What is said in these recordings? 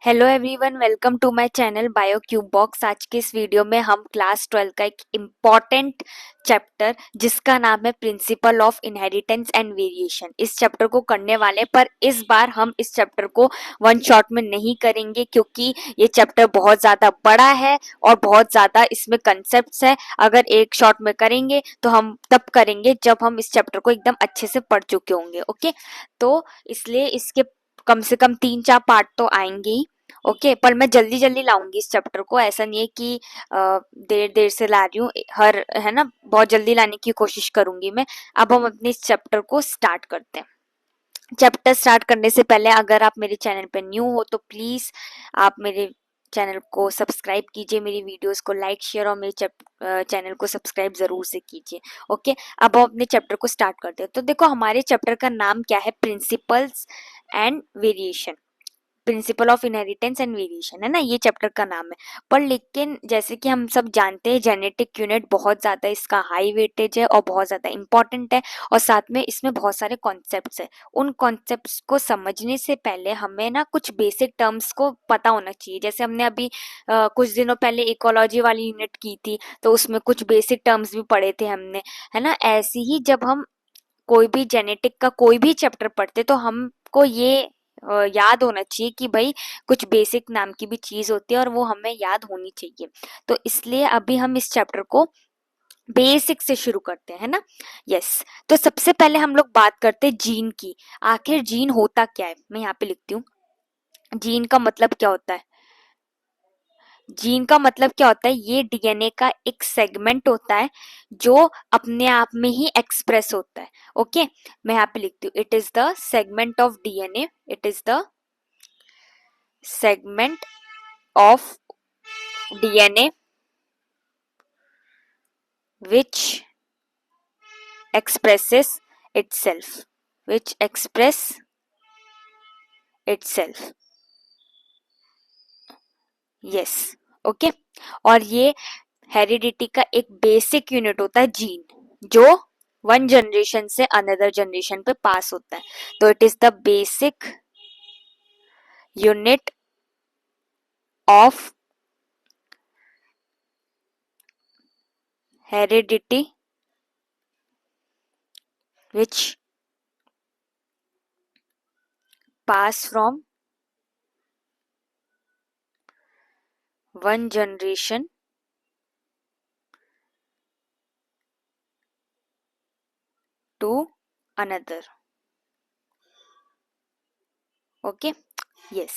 Hello everyone, welcome to my channel bio cube box. आज के इस वीडियो में हम क्लास 12 का एक इम्पॉर्टेंट चैप्टर जिसका नाम है principle of inheritance and variation, इस चैप्टर को करने वाले। पर इस बार हम इस चैप्टर को वन शॉट में नहीं करेंगे क्योंकि ये चैप्टर बहुत ज़्यादा बड़ा है और बहुत ज़्यादा इसमें कंसेप्ट्स है। अगर एक शॉट में करेंगे तो हम तब करेंगे जब हम इस चैप्टर को एकदम अच्छे से पढ़ चुके होंगे। ओके, तो इसलिए इसके कम से कम 3-4 पार्ट तो आएंगे ही। ओके, पर मैं जल्दी जल्दी लाऊंगी इस चैप्टर को। ऐसा नहीं है कि देर देर से ला रही हूँ, हर है ना, बहुत जल्दी लाने की कोशिश करूंगी मैं। अब हम अपने इस चैप्टर को स्टार्ट करते हैं। चैप्टर स्टार्ट करने से पहले अगर आप मेरे चैनल पे न्यू हो तो प्लीज आप मेरे चैनल को सब्सक्राइब कीजिए, मेरी वीडियोस को लाइक शेयर और मेरे चैनल को सब्सक्राइब जरूर से कीजिए। ओके, अब हम अपने चैप्टर को स्टार्ट करते हैं। तो देखो, हमारे चैप्टर का नाम क्या है? Principles and variation, principle of inheritance and variation, है ना, ये चैप्टर का नाम है। पर लेकिन जैसे कि हम सब जानते हैं, जेनेटिक यूनिट बहुत ज़्यादा इसका हाई वेटेज है और बहुत ज़्यादा इंपॉर्टेंट है, और साथ में इसमें बहुत सारे कॉन्सेप्ट्स है। उन कॉन्सेप्ट्स को समझने से पहले हमें ना कुछ बेसिक टर्म्स को पता होना चाहिए। जैसे हमने अभी कुछ दिनों पहले इकोलॉजी वाली यूनिट की थी, तो उसमें कुछ बेसिक टर्म्स भी पढ़े थे हमने, है ना। ऐसे ही जब हम कोई भी जेनेटिक का कोई भी चैप्टर पढ़ते तो हमको ये याद होना चाहिए कि भाई कुछ बेसिक नाम की भी चीज होती है और वो हमें याद होनी चाहिए। तो इसलिए अभी हम इस चैप्टर को बेसिक से शुरू करते हैं, है ना। यस, तो सबसे पहले हम लोग बात करते हैं जीन की। आखिर जीन होता क्या है? मैं यहाँ पे लिखती हूँ, जीन का मतलब क्या होता है। जीन का मतलब क्या होता है? ये डीएनए का एक सेगमेंट होता है जो अपने आप में ही एक्सप्रेस होता है। ओके, मैं यहाँ पे लिखती हूँ, it is the segment of DNA, it is the segment of DNA which expresses itself, which express itself। Yes, okay. और ये हेरिडिटी का एक बेसिक यूनिट होता है जीन, जो वन जनरेशन से अनदर जनरेशन पे पास होता है। तो it is the basic unit of heredity which pass from one generation to another। Okay, yes.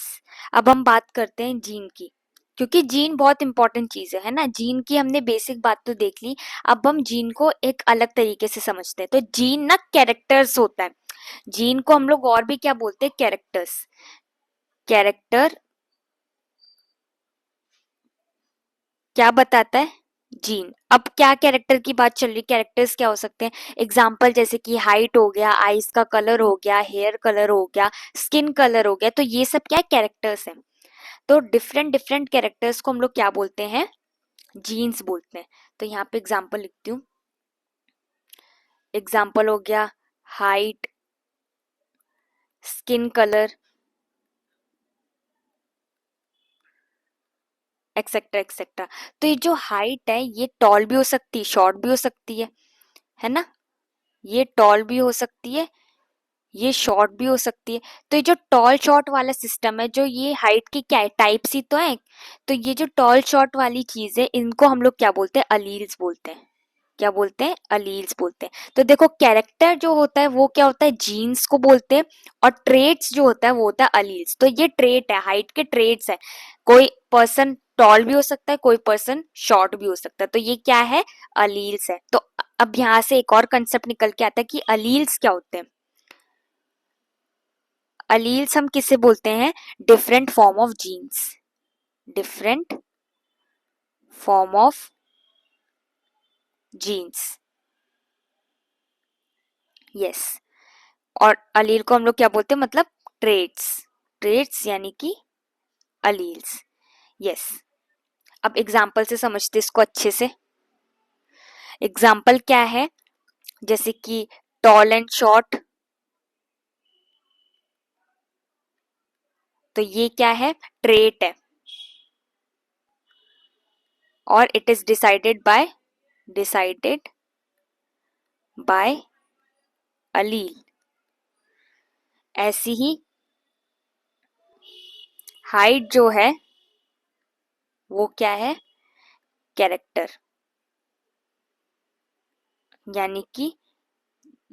अब हम बात करते हैं जीन की, क्योंकि जीन बहुत इंपॉर्टेंट चीज है ना। जीन की हमने बेसिक बात तो देख ली, अब हम जीन को एक अलग तरीके से समझते हैं। तो जीन ना कैरेक्टर्स होता है। जीन को हम लोग और भी क्या बोलते हैं? कैरेक्टर्स। कैरेक्टर क्या बताता है? जीन। अब क्या कैरेक्टर की बात चल रही? कैरेक्टर्स क्या हो सकते हैं? एग्जाम्पल जैसे कि हाइट हो गया, आईज का कलर हो गया, हेयर कलर हो गया, स्किन कलर हो गया। तो ये सब क्या है? कैरेक्टर्स हैं। तो डिफरेंट डिफरेंट कैरेक्टर्स को हम लोग क्या बोलते हैं? जीन्स बोलते हैं। तो यहाँ पे एग्जाम्पल लिखती हूँ। एग्जाम्पल हो गया height, skin colour, etcetera etcetera. तो ये जो हाइट है ये टॉल भी हो सकती है, शॉर्ट भी हो सकती है ना। ये टॉल भी हो सकती है, ये शॉर्ट भी हो सकती है। तो ये जो टॉल शॉर्ट वाला सिस्टम है, जो ये हाइट की क्या है? टाइप्स ही तो है। तो ये जो टॉल शॉर्ट वाली चीज है, इनको हम लोग क्या बोलते हैं? अलील्स बोलते हैं। क्या बोलते हैं? अलील्स बोलते हैं। तो देखो, कैरेक्टर जो होता है वो क्या होता है? जीन्स को बोलते हैं, और ट्रेट्स जो होता है वो होता है अलील्स। तो ये ट्रेट है, हाइट के ट्रेट्स है। कोई पर्सन टॉल भी हो सकता है, कोई पर्सन शॉर्ट भी हो सकता है। तो ये क्या है? अलील्स है। तो अब यहाँ से एक और कंसेप्ट निकल के आता है कि अलील्स क्या होते हैं। अलील्स हम किसे बोलते हैं? Different form of genes, different form of genes. Yes, और अलील को हम लोग क्या बोलते हैं? मतलब ट्रेट्स, ट्रेट्स यानी कि अलील्स। यस, अब एग्जाम्पल से समझते इसको अच्छे से। एग्जाम्पल क्या है? जैसे कि टॉल एंड शॉर्ट। तो ये क्या है, ट्रेट है, और इट इज डिसाइडेड बाय अलील। ऐसी ही हाइट जो है वो क्या है, कैरेक्टर, यानी कि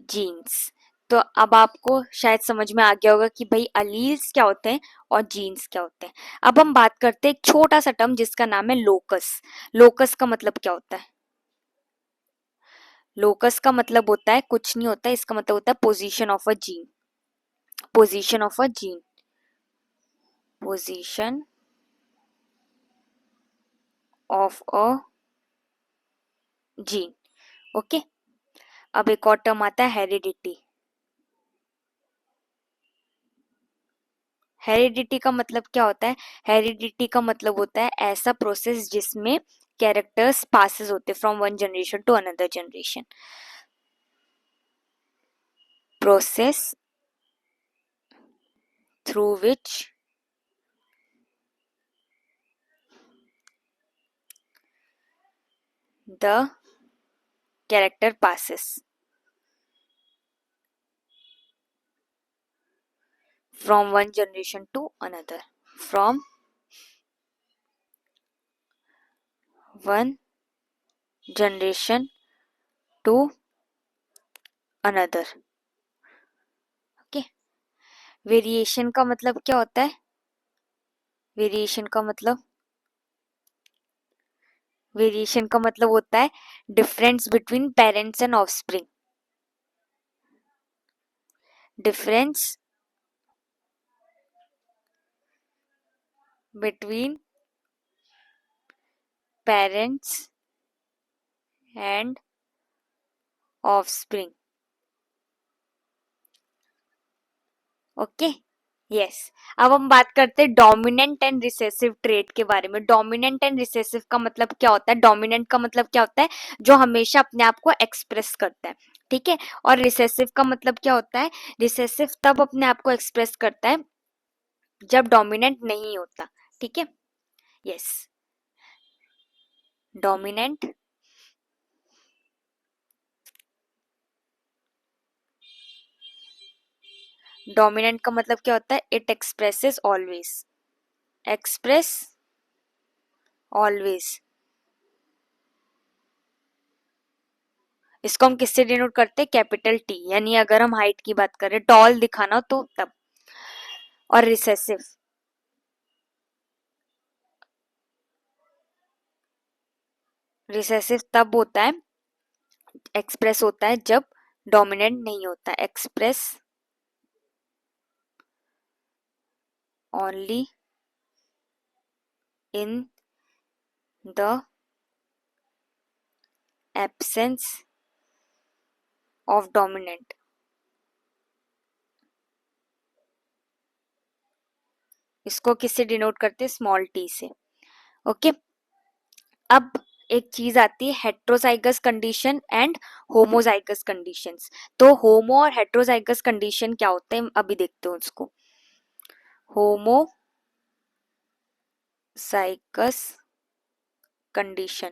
जीन्स। तो अब आपको शायद समझ में आ गया होगा कि भाई अलील्स क्या होते हैं और जीन्स क्या होते हैं। अब हम बात करते हैं एक छोटा सा टर्म जिसका नाम है लोकस। लोकस का मतलब क्या होता है? लोकस का मतलब होता है कुछ नहीं होता है, इसका मतलब होता है position of a gene. Position of a gene, position of a gene. Okay, अब एक और टर्म आता है हेरिडिटी। हेरिडिटी का मतलब क्या होता है? हेरिडिटी का मतलब होता है ऐसा प्रोसेस जिसमें कैरेक्टर्स पासेस होते from one generation to another generation. Process through which the character passes from one generation to another, from one generation to another। Okay, variation का मतलब क्या होता है? वेरिएशन का मतलब, वेरिएशन का मतलब होता है difference between parents and offspring. Difference between parents and offspring. Okay, yes. अब हम बात करते हैं डोमिनेंट एंड रिसेसिव ट्रेट के बारे में। डोमिनेंट एंड रिसेसिव का मतलब क्या होता है? डोमिनेंट का मतलब क्या होता है? जो हमेशा अपने आप को एक्सप्रेस करता है, ठीक है। और रिसेसिव का मतलब क्या होता है? रिसेसिव तब अपने आप को एक्सप्रेस करता है जब डोमिनेंट नहीं होता, ठीक है। यस, डोमिनेंट डोमिनेंट का मतलब क्या होता है? It expresses always, express always. इसको हम किससे डिनोट करते हैं? कैपिटल टी, यानी अगर हम हाइट की बात करें, टॉल दिखाना तो तब। और रिसेसिव, रिसेसिव तब होता है, एक्सप्रेस होता है जब डोमिनेंट नहीं होता। Express only in the absence of dominant. इसको किससे डिनोट करते हैं? स्मॉल टी से। ओके, अब एक चीज आती है heterozygous condition and homozygous conditions. तो होमो और हेट्रोजाइगस कंडीशन क्या होते हैं अभी देखते हैं उसको। होमोजाइगस कंडीशन,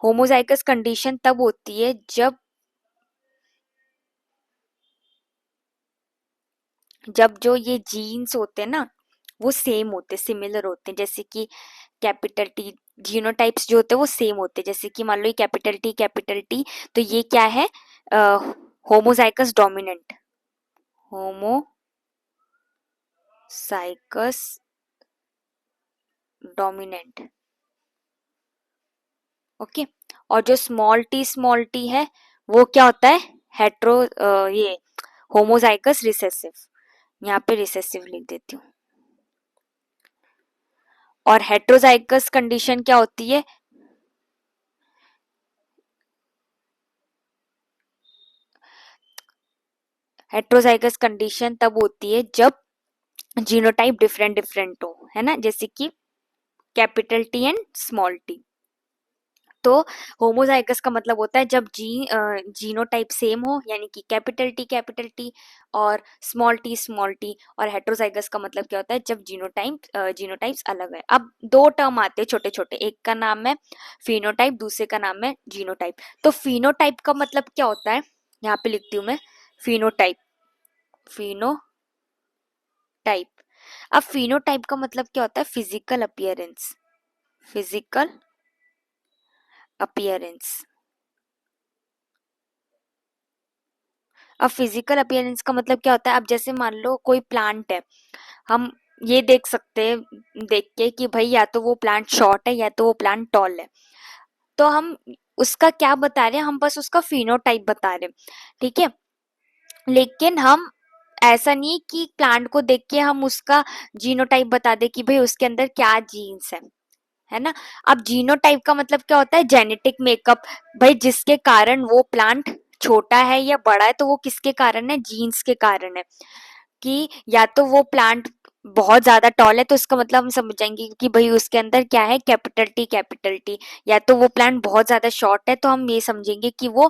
होमोजाइगस कंडीशन तब होती है जब जो ये जीन्स होते हैं ना वो सेम होते, सिमिलर होते हैं। जैसे कि कैपिटल टी, जीनोटाइप्स जो होते हैं वो सेम होते हैं। जैसे कि मान लो ये कैपिटल टी, तो ये क्या है? Homozygous dominant, homozygous dominant. Okay, और जो स्मॉल टी है वो क्या होता है? हेट्रो ये होमोजाइगस रिसेसिव। यहाँ पे रिसेसिव लिख देती हूँ। और हेट्रोजाइगस कंडीशन क्या होती है? हेट्रोजाइगस कंडीशन तब होती है जब जीनोटाइप डिफरेंट डिफरेंट हो, है ना, जैसे कि capital T and small T. तो होमोजाइगस का मतलब होता है जब जीनोटाइप सेम हो, यानी कि कैपिटल टी और स्मॉल टी। और हेट्रोजाइगस का मतलब क्या होता है, जब जीनोटाइप्स अलग है। अब दो टर्म आते हैं छोटे छोटे, एक का नाम है फिनोटाइप, दूसरे का नाम है जीनोटाइप। तो फिनोटाइप का मतलब क्या होता है, यहाँ पे लिखती हूँ मैं, फिनोटाइप। फिनोटाइप, अब फिनोटाइप का मतलब क्या होता है, फिजिकल अपीयरेंस। Physical appearance. अब फिजिकल अपीयरेंस का मतलब क्या होता है, अब जैसे मान लो कोई प्लांट है, हम ये देख सकते हैं देख के कि भाई या तो वो प्लांट शॉर्ट है या तो वो प्लांट टॉल है। तो हम उसका क्या बता रहे हैं, हम बस उसका फिनोटाइप बता रहे हैं, ठीक है। लेकिन हम ऐसा नहीं कि प्लांट को देख के हम उसका जीनोटाइप बता दे कि भाई उसके अंदर क्या जीन्स है ना। अब जीनोटाइप का मतलब क्या होता है, जेनेटिक मेकअप। भाई जिसके कारण वो प्लांट छोटा है या बड़ा है, तो वो किसके कारण है, जीन्स के कारण है। कि या तो वो प्लांट बहुत ज्यादा टॉल है, तो इसका मतलब हम समझ जाएंगे कि भाई उसके अंदर क्या है, कैपिटल टी। या तो वो प्लांट बहुत ज्यादा शॉर्ट है, तो हम ये समझेंगे कि वो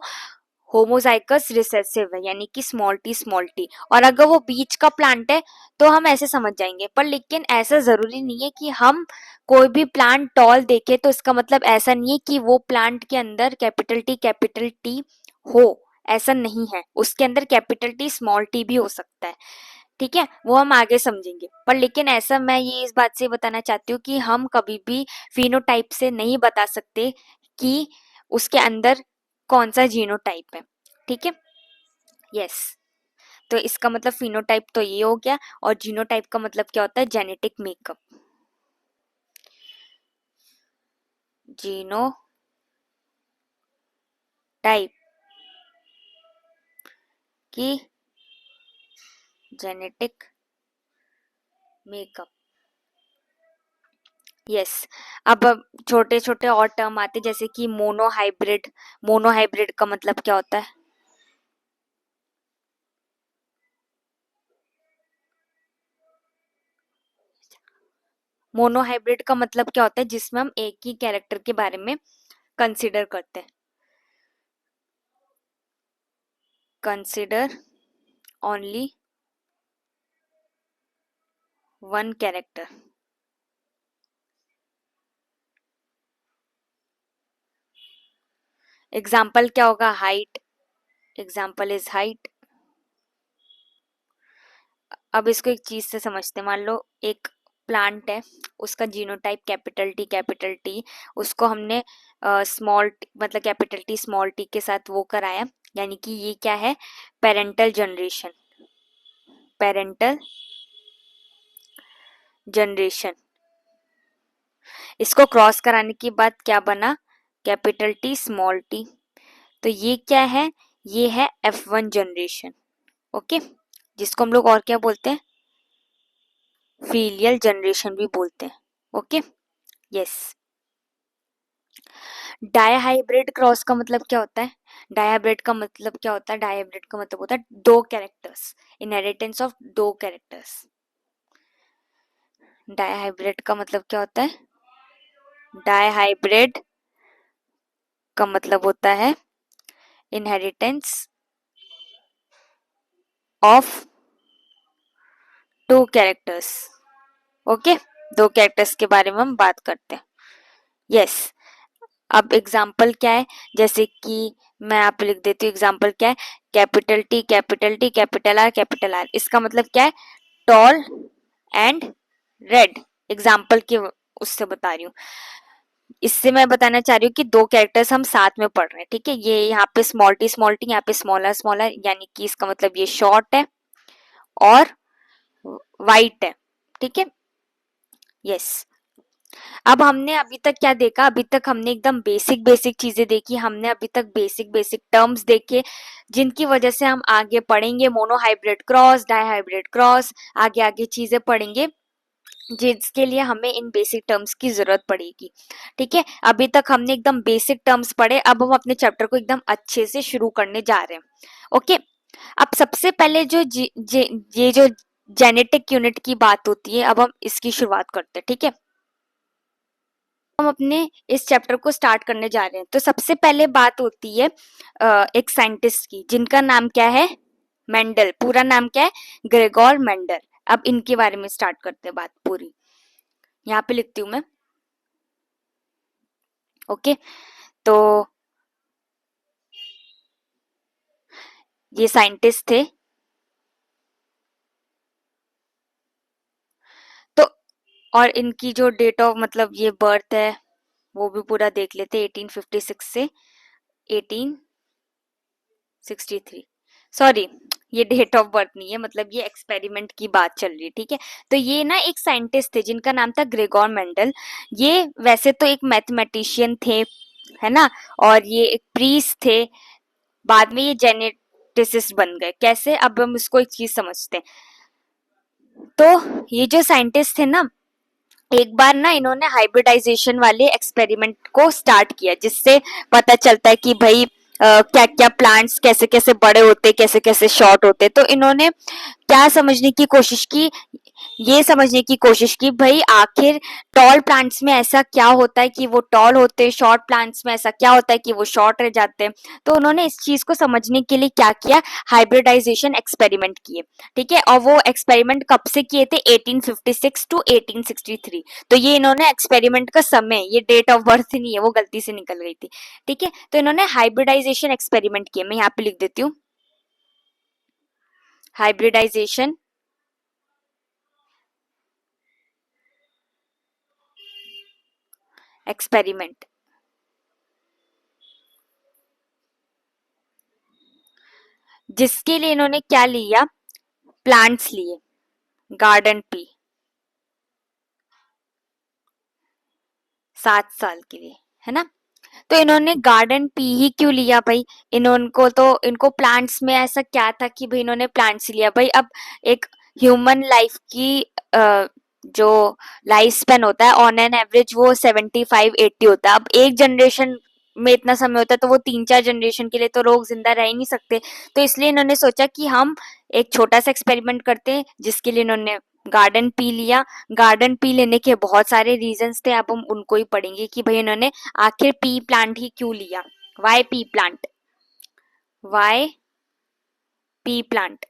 होमोजाइगस रिसेसिव है, यानी कि स्मॉल टी। और अगर वो बीच का प्लांट है तो हम ऐसे समझ जाएंगे। पर लेकिन ऐसा जरूरी नहीं है कि हम कोई भी प्लांट टॉल देखे तो इसका मतलब ऐसा नहीं है कि वो प्लांट के अंदर कैपिटल टी हो। ऐसा नहीं है, उसके अंदर कैपिटल टी स्मॉल टी भी हो सकता है, ठीक है। वो हम आगे समझेंगे। पर लेकिन ऐसा मैं ये इस बात से बताना चाहती हूँ कि हम कभी भी फिनोटाइप से नहीं बता सकते कि उसके अंदर कौन सा जीनोटाइप है, ठीक है। यस, तो इसका मतलब फिनोटाइप तो ये हो गया, और जीनोटाइप का मतलब क्या होता है, जेनेटिक मेकअप। जीनोटाइप की जेनेटिक मेकअप। यस, अब छोटे छोटे और टर्म आते जैसे कि मोनोहाइब्रिड। मोनोहाइब्रिड का मतलब क्या होता है, मोनोहाइब्रिड का मतलब क्या होता है, जिसमें हम एक ही कैरेक्टर के बारे में कंसिडर करते हैं। Consider only one character. Example क्या होगा, हाइट। Example is height. अब इसको एक चीज से समझते हैं, मान लो एक प्लांट है, उसका जीनोटाइप कैपिटल टी, उसको हमने स्मॉल मतलब कैपिटल टी स्मॉल टी के साथ वो कराया, यानी कि ये क्या है, पेरेंटल जनरेशन। Parental generation. इसको क्रॉस कराने के बाद क्या बना, कैपिटल टी स्मॉल टी। तो ये क्या है, ये है F1 जनरेशन, ओके। जिसको हम लोग और क्या बोलते हैं, फीलियल जनरेशन भी बोलते हैं, ओके। यस, डायहाइब्रिड क्रॉस का मतलब क्या होता है, डायहाइब्रिड का मतलब क्या होता है, डायहाइब्रिड का मतलब होता है दो कैरेक्टर्स, इनहेरिटेंस ऑफ दो कैरेक्टर्स। डायहाइब्रिड का मतलब क्या होता है, डायहाइब्रिड का मतलब होता है inheritance of two characters, okay. दो कैरेक्टर्स के बारे में हम बात करते हैं। यस, अब एग्जाम्पल क्या है, जैसे कि मैं आप लिख देती हूँ, एग्जाम्पल क्या है, कैपिटल आर। इसका मतलब क्या है, टॉल एंड रेड। एग्जाम्पल के उससे बता रही हूँ, इससे मैं बताना चाह रही हूँ कि दो कैरेक्टर्स हम साथ में पढ़ रहे हैं, ठीक है। ये यहाँ पे स्मॉल टी, यहाँ पे स्मॉलर, यानी कि इसका मतलब ये शॉर्ट है और वाइट है, ठीक है। यस, अब हमने अभी तक क्या देखा, अभी तक हमने एकदम बेसिक चीजें देखी, हमने अभी तक बेसिक टर्म्स देखे, जिनकी वजह से हम आगे पढ़ेंगे मोनोहाइब्रिड क्रॉस, डाइहाइब्रिड क्रॉस, आगे आगे चीजें पढ़ेंगे जिसके लिए हमें इन बेसिक टर्म्स की जरूरत पड़ेगी, ठीक है। अभी तक हमने एकदम बेसिक टर्म्स पढ़े, अब हम अपने चैप्टर को एकदम अच्छे से शुरू करने जा रहे हैं, ओके। अब सबसे पहले जो ये जो जेनेटिक यूनिट की बात होती है, अब हम इसकी शुरुआत करते हैं, ठीक है। हम अपने इस चैप्टर को स्टार्ट करने जा रहे हैं। तो सबसे पहले बात होती है एक साइंटिस्ट की, जिनका नाम क्या है, मेंडल। पूरा नाम क्या है, ग्रेगोर मेंडल। अब इनके बारे में स्टार्ट करते हैं बात पूरी, यहाँ पे लिखती हूँ मैं। ओके, तो ये साइंटिस्ट थे। तो और इनकी जो डेट ऑफ मतलब ये बर्थ है वो भी पूरा देख लेते, 1856 से 1863। सॉरी, ये डेट ऑफ बर्थ नहीं है, मतलब ये एक्सपेरिमेंट की बात चल रही है, ठीक है। तो ये ना एक साइंटिस्ट थे जिनका नाम था ग्रेगोर मेंडल। ये वैसे तो एक मैथमेटिशियन थे, है ना, और ये एक प्रीस्ट थे। बाद में ये जेनेटिसिस्ट बन गए। कैसे, अब हम इसको एक चीज समझते हैं। तो ये जो साइंटिस्ट थे ना, एक बार ना इन्होंने हाइब्रिडाइजेशन वाले एक्सपेरिमेंट को स्टार्ट किया, जिससे पता चलता है कि भाई क्या क्या प्लांट्स कैसे कैसे बड़े होते, कैसे कैसे शॉर्ट होते। तो इन्होंने क्या समझने की कोशिश की, ये समझने की कोशिश की भाई आखिर टॉल प्लांट्स में ऐसा क्या होता है कि वो टॉल होते हैं, शॉर्ट प्लांट्स में ऐसा क्या होता है कि वो शॉर्ट रह जाते हैं। तो उन्होंने इस चीज को समझने के लिए क्या किया, हाइब्रिडाइजेशन एक्सपेरिमेंट किए, ठीक है। और वो एक्सपेरिमेंट कब से किए थे, 1856 टू 1863। तो ये इन्होंने एक्सपेरिमेंट का समय, ये डेट ऑफ बर्थ नहीं है, वो गलती से निकल गई थी, ठीक है। तो इन्होंने हाइब्रिडाइजेशन एक्सपेरिमेंट किए, मैं यहाँ पे लिख देती हूँ, हाइब्रिडाइजेशन एक्सपेरिमेंट, जिसके लिए इन्होंने क्या लिया, प्लांट्स लिए, गार्डन पी, 7 साल के लिए, है ना। तो इन्होंने गार्डन पी ही क्यों लिया भाई, इनको तो इनको प्लांट्स में ऐसा क्या था कि भाई इन्होंने प्लांट्स लिया भाई। अब एक ह्यूमन लाइफ की जो लाइफ स्पेन होता है ऑन एन एवरेज वो 75-80 होता है। अब एक जनरेशन में इतना समय होता है, तो वो 3-4 जनरेशन के लिए तो लोग जिंदा रह ही नहीं सकते। तो इसलिए इन्होंने सोचा कि हम एक छोटा सा एक्सपेरिमेंट करते हैं, जिसके लिए इन्होंने गार्डन पी लिया। गार्डन पी लेने के बहुत सारे रीजंस थे, अब हम उनको ही पढ़ेंगे कि भाई इन्होंने आखिर पी प्लांट ही क्यों लिया, why pea plant, why pea plant.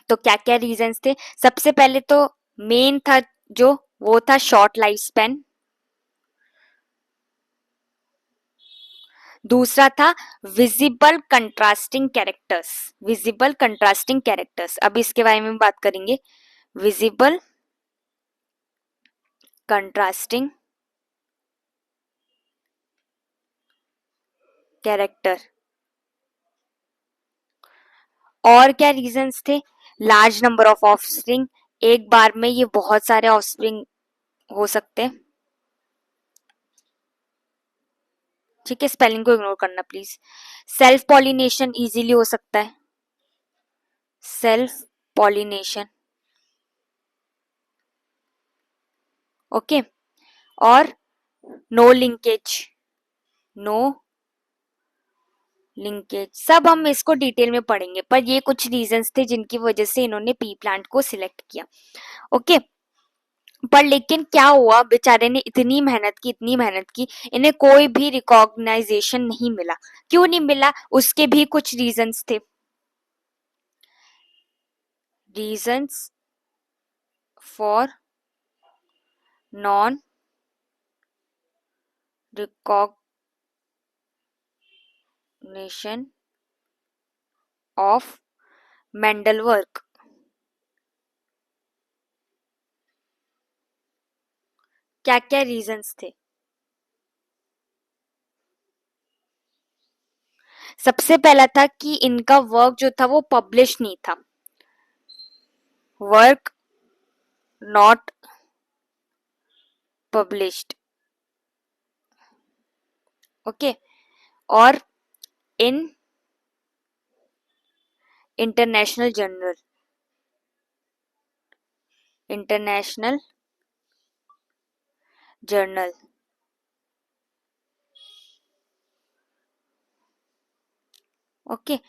तो क्या क्या रीजंस थे, सबसे पहले तो मेन था जो, वो था शॉर्ट लाइफ स्पेन। दूसरा था visible contrasting characters, visible contrasting characters, अब इसके बारे में बात करेंगे। Visible contrasting character. और क्या रीजंस थे, लार्ज नंबर ऑफ ऑफस्प्रिंग, एक बार में ये बहुत सारे ऑफस्प्रिंग हो सकते हैं, ठीक है, स्पेलिंग को इग्नोर करना प्लीज। सेल्फ पॉलिनेशन इजीली हो सकता है, सेल्फ पॉलिनेशन, ओके। और नो लिंकेज, नो लिंकेज, सब हम इसको डिटेल में पढ़ेंगे, पर ये कुछ रीजंस थे जिनकी वजह से इन्होंने पी प्लांट को सिलेक्ट किया, ओके। पर लेकिन क्या हुआ, बेचारे ने इतनी मेहनत की, इतनी मेहनत की, इन्हें कोई भी रिकॉग्नाइजेशन नहीं मिला। क्यों नहीं मिला, उसके भी कुछ रीजंस थे। Reasons for non recognition of Mendel work. क्या क्या रीजंस थे, सबसे पहला था कि इनका वर्क जो था वो पब्लिश नहीं था, वर्क नॉट पब्लिश्ड, ओके। और in international journal, international journal, okay.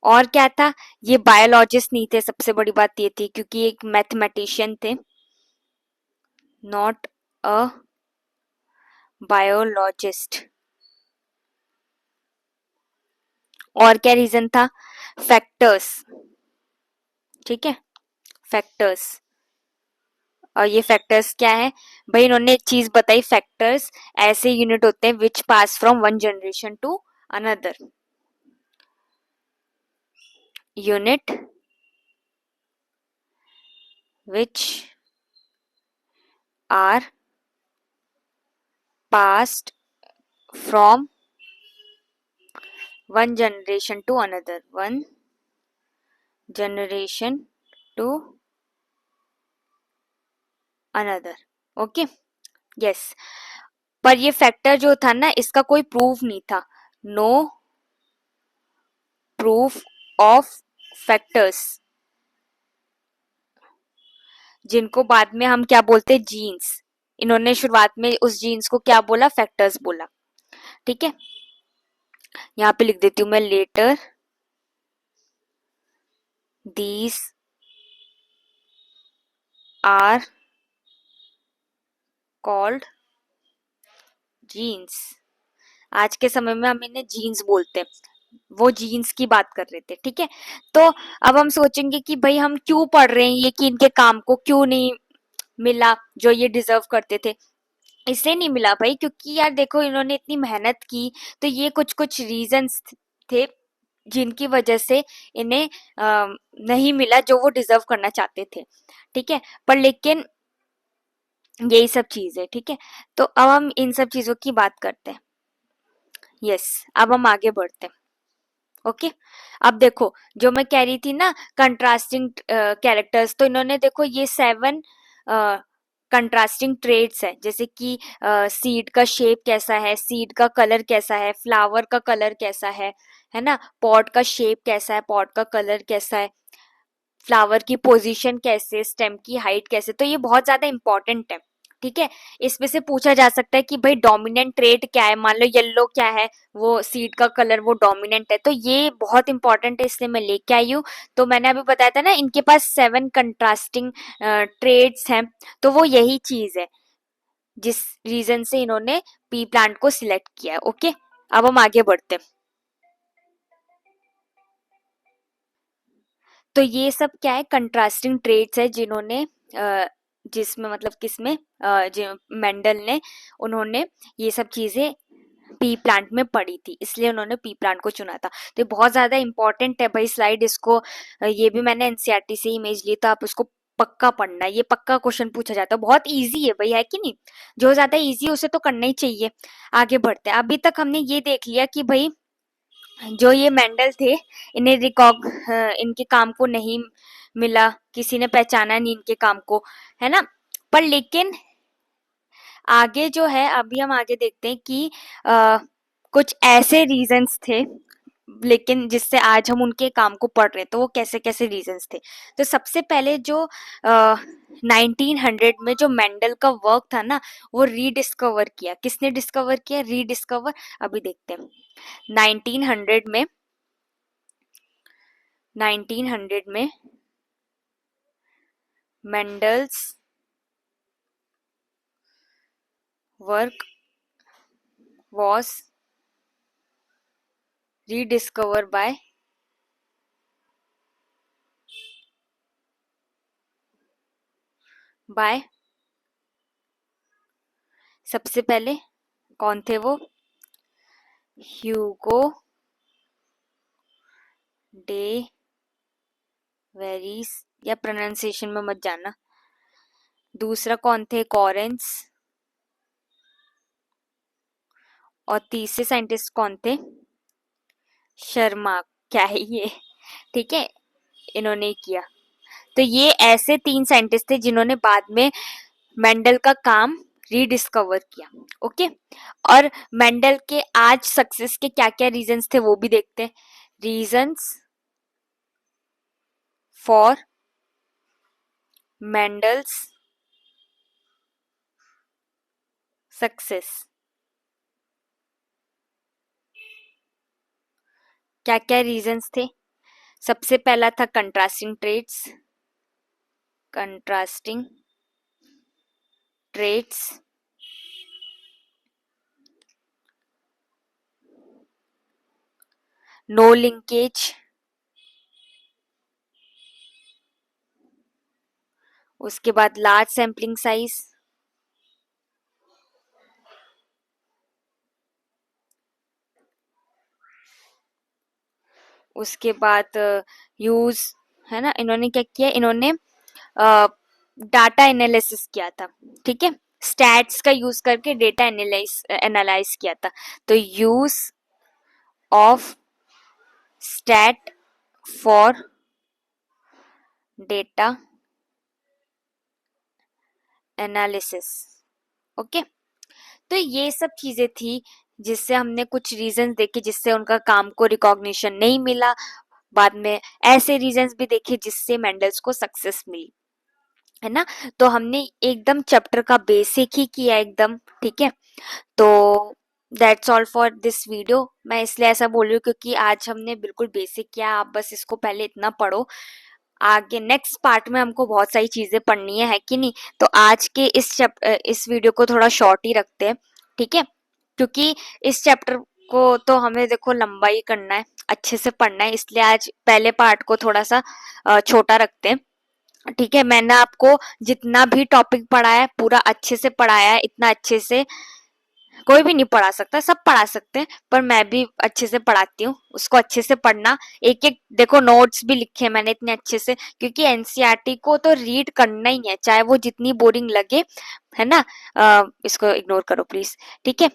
और क्या था, ये बायोलॉजिस्ट नहीं थे, सबसे बड़ी बात ये थी, क्योंकि एक मैथमेटिशियन थे, नॉट अ बायोलॉजिस्ट। और क्या रीजन था? फैक्टर्स। ठीक है, फैक्टर्स। और ये फैक्टर्स क्या है भाई? इन्होंने एक चीज बताई, फैक्टर्स ऐसे यूनिट होते हैं which pass from one generation to another. Unit which are passed from one generation to another, one generation to another. Okay, yes. पर ये फैक्टर जो था ना, इसका कोई प्रूफ नहीं था। नो प्रूफ ऑफ फैक्टर्स, जिनको बाद में हम क्या बोलते, जीन्स। इन्होंने शुरुआत में उस जीन्स को क्या बोला? फैक्टर्स बोला। ठीक है, यहाँ पे लिख देती हूँ मैं, later these are called genes. आज के समय में हम इन्हें जीन्स बोलते हैं, वो जीन्स की बात कर रहे थे। ठीक है, तो अब हम सोचेंगे कि भाई हम क्यों पढ़ रहे हैं ये, कि इनके काम को क्यों नहीं मिला जो ये डिजर्व करते थे। इसलिए नहीं मिला भाई, क्योंकि यार देखो, इन्होंने इतनी मेहनत की, तो ये कुछ कुछ रीजंस थे जिनकी वजह से इन्हें नहीं मिला जो वो डिजर्व करना चाहते थे। ठीक है, पर लेकिन यही सब चीज है। ठीक है, तो अब हम इन सब चीजों की बात करते हैं। यस, अब हम आगे बढ़ते हैं। ओके, अब देखो, जो मैं कह रही थी ना, कंट्रास्टिंग कैरेक्टर्स, तो इन्होंने देखो ये 7 कंट्रास्टिंग ट्रेड्स है, जैसे कि सीड का शेप कैसा है, सीड का कलर कैसा है, फ्लावर का कलर कैसा है ना, पॉट का शेप कैसा है, पॉट का कलर कैसा है, फ्लावर की पोजीशन कैसे, स्टेम की हाइट कैसे। तो ये बहुत ज्यादा इंपॉर्टेंट है। ठीक है, इसमें से पूछा जा सकता है कि भाई डोमिनेंट ट्रेट क्या है। मान लो येलो क्या है, वो सीड का कलर वो डोमिनेंट है, तो ये बहुत इंपॉर्टेंट है, इसलिए मैं लेके आई हूँ। तो मैंने अभी बताया था ना, इनके पास 7 कंट्रास्टिंग ट्रेड्स हैं, तो वो यही चीज है जिस रीजन से इन्होंने पी प्लांट को सिलेक्ट किया है। ओके, अब हम आगे बढ़ते हैं। तो ये सब क्या है? कंट्रास्टिंग ट्रेड्स है जिन्होंने जिसमें मतलब किसमें, मेंडल ने, उन्होंने ये सब चीजें पी प्लांट में पड़ी थी, इसलिए उन्होंने पी प्लांट को चुना था। तो ये बहुत ज्यादा इंपॉर्टेंट है भाई स्लाइड। इसको ये भी मैंने एनसीईआरटी से इमेज ली, तो आप उसको पक्का पढ़ना, ये पक्का क्वेश्चन पूछा जाता है। बहुत इजी है भाई, है कि नहीं? जो ज्यादा इजी है उसे तो करना ही चाहिए। आगे बढ़ते हैं। अभी तक हमने ये देख लिया कि भाई जो ये मेंडल थे, इन्हें इनके काम को नहीं मिला, किसी ने पहचाना नहीं इनके काम को, है ना। पर लेकिन आगे जो है, अभी हम आगे देखते हैं कि कुछ ऐसे रीजंस थे, लेकिन जिससे आज हम उनके काम को पढ़ रहे हैं, तो वो कैसे कैसे रीजंस थे। तो सबसे पहले जो 1900 में जो मेंडल का वर्क था ना, वो रीडिस्कवर किया। किसने डिस्कवर किया? रीडिस्कवर। अभी देखते हैं। 1900 में 1900 में Mendel's work was rediscovered by सबसे पहले कौन थे वो? ह्यूगो डे वेरिस, या प्रोनाउंसिएशन में मत जाना। दूसरा कौन थे? कॉरेंस। और तीसरे साइंटिस्ट कौन थे? शर्मा। क्या है ये? ठीक है, इन्होंने किया। तो ये ऐसे 3 साइंटिस्ट थे जिन्होंने बाद में मेंडल का काम रीडिस्कवर किया। ओके, और मेंडल के आज सक्सेस के क्या क्या रीजंस थे वो भी देखते हैं। Reasons for Mendel's success. क्या क्या रीजंस थे? सबसे पहला था contrasting traits. Contrasting traits, no linkage, उसके बाद लार्ज सैम्पलिंग साइज, उसके बाद यूज, है ना, इन्होंने क्या किया, इन्होंने डाटा एनालिसिस किया था, ठीक है, स्टैट्स का यूज करके डेटा एनालाइज किया था। तो use of stat for data analysis, okay. तो ये सब चीजें थी जिससे हमने कुछ रीजंस देखे जिससे उनका काम को रिकॉग्निशन नहीं मिला। बाद में ऐसे रीजंस भी देखे जिससे मेंडल्स को सक्सेस मिली, है ना। तो हमने एकदम चैप्टर का बेसिक ही किया एकदम, ठीक है। तो that's all for this video. मैं इसलिए ऐसा बोल रही हूँ क्योंकि आज हमने बिल्कुल बेसिक किया, आप बस इसको पहले इतना पढ़ो, आगे नेक्स्ट पार्ट में हमको बहुत सारी चीजें पढ़नी है कि नहीं। तो आज के इस वीडियो को थोड़ा शॉर्ट ही रखते हैं, ठीक है, क्योंकि इस चैप्टर को तो हमें देखो लंबा ही करना है, अच्छे से पढ़ना है, इसलिए आज पहले पार्ट को थोड़ा सा छोटा रखते हैं, ठीक है। मैंने आपको जितना भी टॉपिक पढ़ाया है पूरा अच्छे से पढ़ाया है, इतना अच्छे से कोई भी नहीं पढ़ा सकता, सब पढ़ा सकते हैं, पर मैं भी अच्छे से पढ़ाती हूँ, उसको अच्छे से पढ़ना। एक एक देखो नोट्स भी लिखे मैंने इतने अच्छे से, क्योंकि एनसीईआरटी को तो रीड करना ही है, चाहे वो जितनी बोरिंग लगे, है ना। इसको इग्नोर करो प्लीज, ठीक है,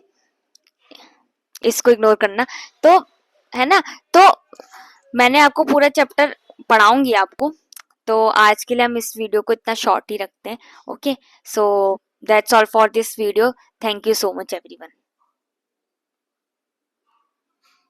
इसको इग्नोर करना। तो है ना, तो मैंने आपको पूरा चैप्टर पढ़ाऊंगी आपको। तो आज के लिए हम इस वीडियो को इतना शॉर्ट ही रखते हैं, okay. So that's all for this video, thank you so much everyone.